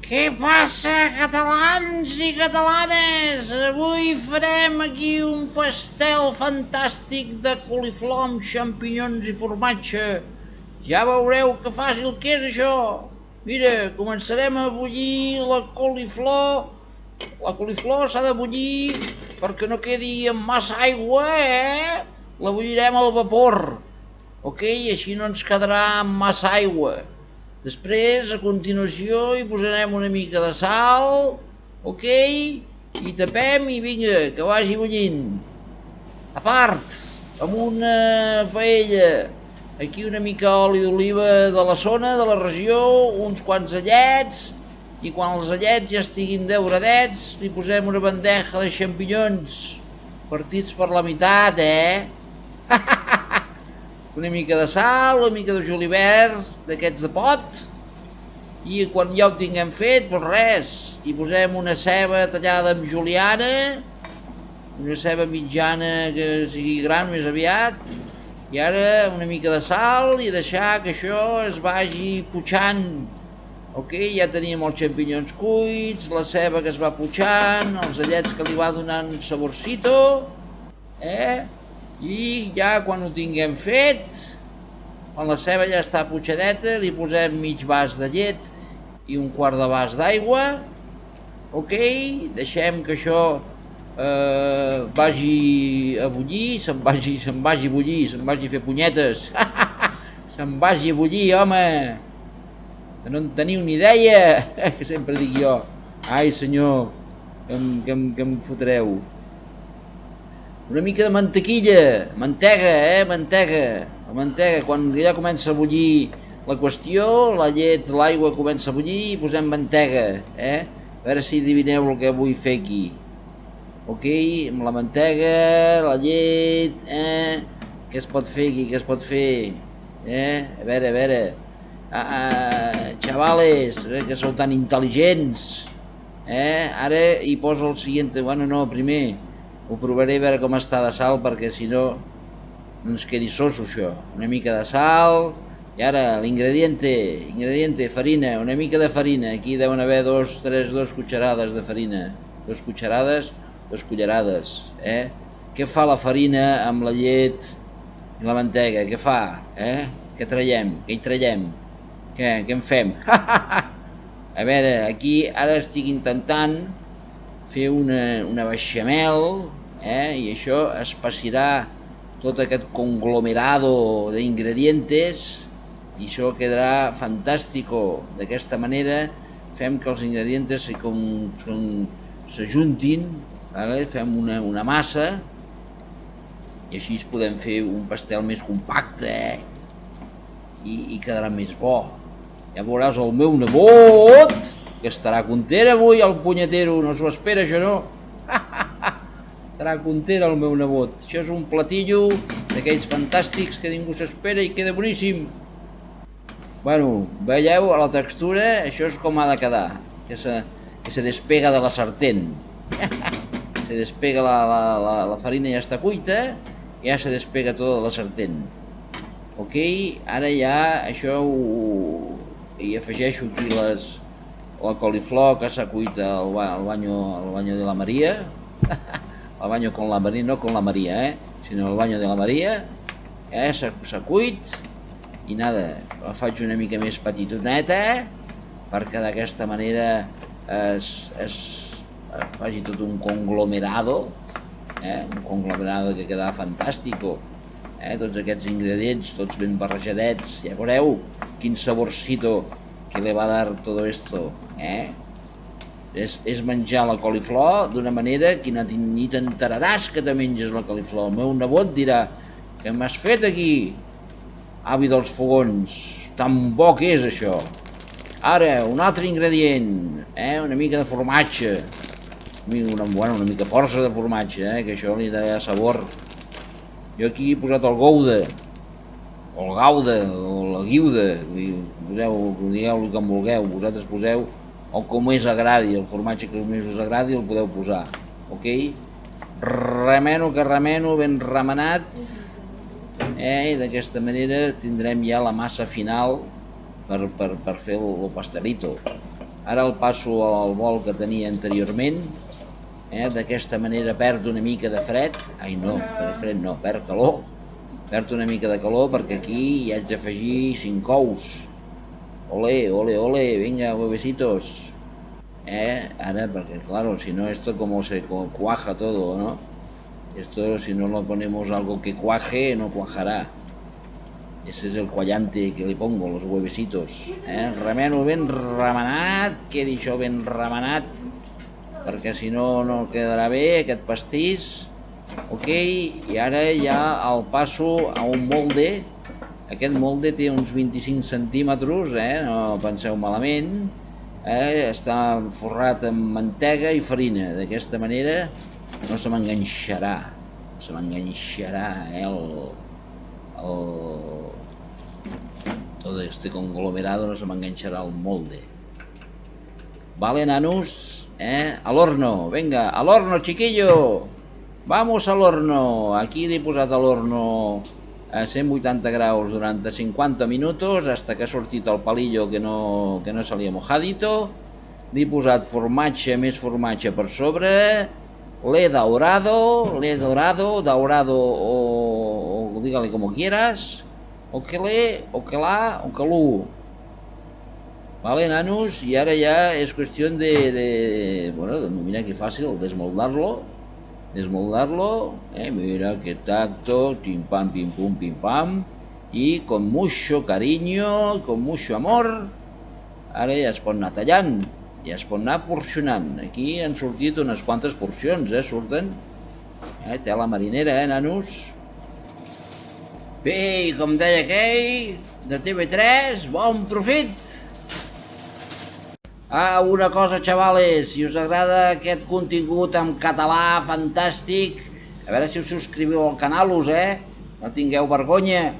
Què passa, catalans i catalanes? Avui farem aquí un pastel fantàstic de coliflor amb xampinyons i formatge. Ja veureu que fàcil que és això. Mira, començarem a bullir la coliflor. La coliflor s'ha de bullir perquè no quedi amb massa aigua, La bullirem al vapor, ok? Així no ens quedarà amb massa aigua. Després, a continuació, hi posarem una mica de sal, ok? I tapem i vinga, que vagi bullint. A part, amb una paella, aquí una mica oli d'oliva de la zona, de la regió, uns quants allets, i quan els allets ja estiguin dauradets, li posem una bandeja de xampinyons partits per la meitat, una mica de sal, una mica de julivert d'aquests de pot, i quan ja ho tinguem fet, doncs res, hi posem una ceba tallada amb juliana, una ceba mitjana que sigui gran més aviat, i ara una mica de sal i deixar que això es vagi putxant. Ok, ja teníem els xampinyons cuits, la ceba que es va putxant, els allets que li va donant saborcito, I ja quan ho tinguem fet, quan la ceba ja està putxadeta, li posem mig vas de llet i un quart de vas d'aigua, ok, deixem que això vagi a bullir, se'n vagi a bullir, se'n vagi a fer punyetes, se'n vagi a bullir, home, que no en teniu ni idea, que sempre dic jo, ai senyor, que em fotreu. Una mica de mantequilla, mantega, mantega. La mantega, quan ja comença a bullir la qüestió, la llet, l'aigua comença a bullir i posem mantega, A veure si adivineu el que vull fer aquí. Ok, amb la mantega, la llet, Què es pot fer aquí, què es pot fer? A veure, xavales, que sou tan intel·ligents, Ara hi poso el següent, bueno no, primer, ho provaré a veure com està de sal perquè si no ens quedi soso això. Una mica de sal i ara l'ingrediente, farina, una mica de farina. Aquí deuen haver dos cucharades de farina. 2 cucharades, 2 cullerades. Què fa la farina amb la llet i la mantega? Què fa? Què traiem? Què hi traiem? Què en fem? A veure, aquí ara estic intentant fer una beixamel, i això espessirà tot aquest conglomerado d'ingredientes i això quedarà fantàstico. D'aquesta manera fem que els ingredientes s'ajuntin, fem una massa i així podem fer un pastel més compacte i quedarà més bo. Ja veuràs el meu nebot, que estarà content avui, el punyetero, no s'ho espera això, no? Estarà content el meu nebot. Això és un platillo d'aquells fantàstics que ningú s'espera i queda boníssim. Bueno, veieu la textura? Això és com ha de quedar, que se despega de la sartén. Se despega la farina, ja està cuita, ja se despega tota de la sartén. Ok, ara ja això hi afegeixo aquí la coliflor que s'ha cuit al baño de la Maria, al baño con la Maria, no con la Maria, sinó al baño de la Maria, s'ha cuit i nada, la faig una mica més petitoneta perquè d'aquesta manera es faci tot un conglomerado, un conglomerado que quedarà fantàstico. Tots aquests ingredients, tots ben barrejadets, ja veureu quin saborcito que le va dar todo esto, És menjar la coliflor d'una manera que ni t'enteraràs que te menges la coliflor. El meu nebot dirà, què m'has fet aquí, avi dels fogons, tan bo que és això. Ara, un altre ingredient, una mica de formatge, una mica força de formatge, que això li darà sabor. Jo aquí he posat el gouda, o el gauda, o la guiuda, digueu-li com vulgueu, vosaltres poseu o com més agradi, el formatge que més us agradi el podeu posar, ok? Remeno, ben remenat, i d'aquesta manera tindrem ja la massa final per fer el pastelito. Ara el passo al vol que tenia anteriorment. D'aquesta manera perd una mica de fred. Ai no, fred no, perd calor. Perd una mica de calor perquè aquí hi haig d'afegir 5 ous. Ole, ole, ole, venga, huevecitos. Ara, porque claro, si no esto como se cuaja todo, ¿no? Esto si no lo ponemos algo que cuaje, no cuajará. Ese es el quallante que li pongo, los huevecitos. Remeno ben remenat, quedi això ben remenat, perquè si no, no quedarà bé aquest pastís. Ok, i ara ja el passo a un molde. Aquest molde té uns 25 centímetres, no penseu malament. Està forrat amb mantega i farina. D'aquesta manera no se m'enganxarà. No se m'enganxarà todo este conglomerado, no se m'enganxarà el molde. Vale, nanos, al horno, venga, al horno, chiquillo. Vamos al horno. Aquí l'he posat a l'horno a 180 graus durant 50 minutos hasta que ha sortit el palillo que no se li ha mojadito. Li he posat formatge, més formatge per sobre. L'he dorado, o dígale como quieras. O que la, o que l'u. Vale, nanos, y ahora ya es cuestión bueno, mira qué fácil, desmoldarlo, mira qué tacto, pim pam, y con mucho cariño, con mucho amor, ara ja es pot anar tallant, ja es pot anar porcionant. Aquí han sortit unes quantes porcions, surten, tela marinera, nanos. Bé, i com deia aquell, de TV3, bon profit! Una cosa, xavales, si us agrada aquest contingut en català fantàstic, a veure si us subscriviu al canal, no tingueu vergonya.